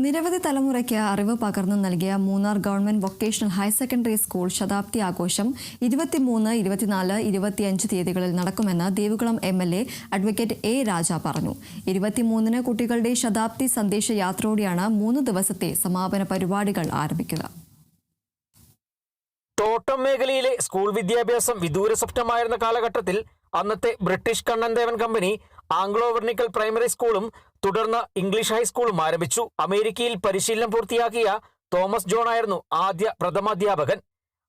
നിരവധി തലമുറയ്ക്ക് അറിവ് പകർന്നു നൽകിയ Munnar government vocational higher secondary school ശതാബ്ദി ആഘോഷം 23, 24, 25 തീയതികളിൽ നടക്കുമെന്ന് Devikulam MLA advocate A. Raja പറഞ്ഞു. 23-ന് കുട്ടികളുടെ ശതാബ്ദി സന്ദേശ യാത്രയോടെയാണ് 3 ദിവസത്തെ സമാപന പരിപാടികൾ ആരംഭിക്കുക. തോട്ടം മേഖലയിലെ സ്കൂൾ വിദ്യാഭ്യാസം വിദൂര സ്വപ്നമായിരുന്ന കാലഘട്ടത്തിൽ അന്നത്തെ British Kannan Devan company Anglo വെർണിക്കൽ primary സ്കൂളും തുടർന്ന് ഇംഗ്ലീഷ് ഹൈസ്കൂളും ആരംഭിച്ചു. അമേരിക്കയിൽ പരിശീലനം പൂർത്തിയാക്കിയ തോമസ് ജോൺ ആയിരുന്നു ആദ്യ പ്രഥമാധ്യാപകൻ.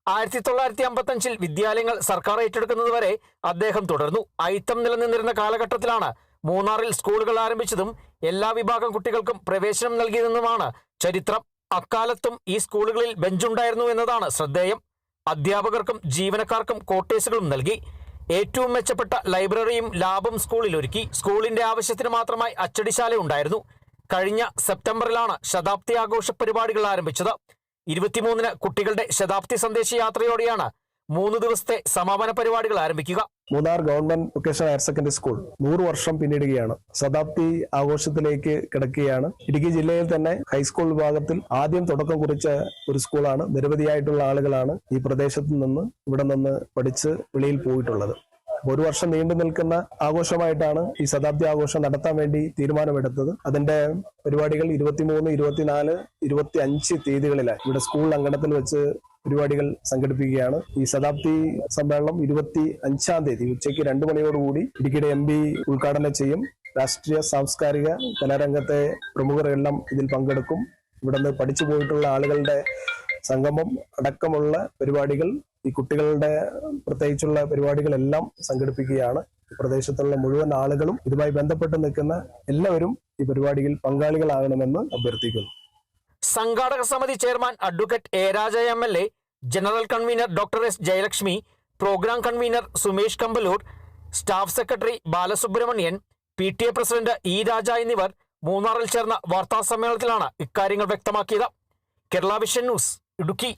1955-ൽ വിദ്യാലയങ്ങൾ സർക്കാർ ഏറ്റെടുക്കുന്നതുവരെ അദ്ദേഹം തുടർന്നു. അയിത്തം നിലനിന്നിരുന്ന കാലഘട്ടത്തിലാണ് മൂന്നാറിൽ സ്കൂളുകൾ ആരംഭിച്ചതും എല്ലാ വിഭാഗം കുട്ടികൾക്കും പ്രവേശനം നൽകിയതെന്നുമാണ് ചരിത്രം. അക്കാലത്തും ഈ സ്കൂളുകളിൽ ബെഞ്ചുണ്ടായിരുന്നു എന്നതാണ് ശ്രദ്ധേയം. അധ്യാപകർക്കും ജീവനക്കാർക്കും ക്വാർട്ടേഴ്സുകളും നൽകി. ഏറ്റവും മെച്ചപ്പെട്ട ലൈബ്രറിയും ലാബും സ്കൂളിൽ ഒരുക്കി. സ്കൂളിന്റെ ആവശ്യത്തിന് മാത്രമായി അച്ചടിശാല ഉണ്ടായിരുന്നു. കഴിഞ്ഞ സെപ്റ്റംബറിലാണ് ശതാബ്ദി ആഘോഷ പരിപാടികൾ ആരംഭിച്ചത്. 23-ന് കുട്ടികളുടെ ശതാബ്ദി സന്ദേശ യാത്രയോടെയാണ് 3 ദിവസത്തെ സമാപന പരിപാടികൾ ആരംഭിക്കുക. Munnar government vocational higher secondary school 100 വർഷം പിന്നിടുകയാണ്. ശതാബ്ദി ആഘോഷത്തിലേക്ക് കിടക്കുകയാണ്. ഇടുക്കി ജില്ലയിൽ തന്നെ ഹൈസ്കൂൾ വിഭാഗത്തിൽ ആദ്യം തുടക്കം കുറിച്ച ഒരു സ്കൂളാണ്. നിരവധിയായിട്ടുള്ള ആളുകളാണ് ഈ പ്രദേശത്ത് നിന്ന് ഇവിടെ നിന്ന് പഠിച്ച് വെളിയിൽ പോയിട്ടുള്ളത്. 1 വർഷം നീണ്ടു നിൽക്കുന്ന ആഘോഷമായിട്ടാണ് ഈ ശതാബ്ദി ആഘോഷം നടത്താൻ വേണ്ടി തീരുമാനമെടുത്തത്. അതിന്റെ പരിപാടികൾ 23, 24, 25 തീയതികളിലായി ഇവിടെ സ്കൂൾ അങ്കണത്തിൽ വെച്ച് പരിപാടികൾ സംഘടിപ്പിക്കുകയാണ്. ഈ ശതാബ്ദി സമ്മേളനം 25-ാം തീയതി ഉച്ചയ്ക്ക് 2 മണിയോടുകൂടി ഇടുക്കിയുടെ MP ഉദ്ഘാടനം ചെയ്യും. രാഷ്ട്രീയ സാംസ്കാരിക കലാരംഗത്തെ പ്രമുഖരെല്ലാം ഇതിൽ പങ്കെടുക്കും. ഇവിടുന്ന് പഠിച്ചു പോയിട്ടുള്ള ആളുകളുടെ സംഗമം അടക്കമുള്ള പരിപാടികൾ, ഈ കുട്ടികളുടെ പ്രത്യേകിച്ചുള്ള പരിപാടികളെല്ലാം സംഘടിപ്പിക്കുകയാണ്. പ്രദേശത്തുള്ള മുഴുവൻ ആളുകളും ഇതുമായി ബന്ധപ്പെട്ട് നിൽക്കുന്ന എല്ലാവരും ഈ പരിപാടിയിൽ പങ്കാളികളാകണമെന്ന് അഭ്യർത്ഥിക്കുന്നു. സംഘാടക സമിതി chairman advocate A. Raja MLA, general convener doctor S. Jayalakshmi, programme convener Sumesh Kambaloor, staff secretary Balasubramanian, PTA president E. Raja എന്നിവർ മൂന്നാറിൽ ചേർന്ന വാർത്താ സമ്മേളനത്തിലാണ് ഇക്കാര്യങ്ങൾ വ്യക്തമാക്കിയത്. Kerala vision news, Idukki.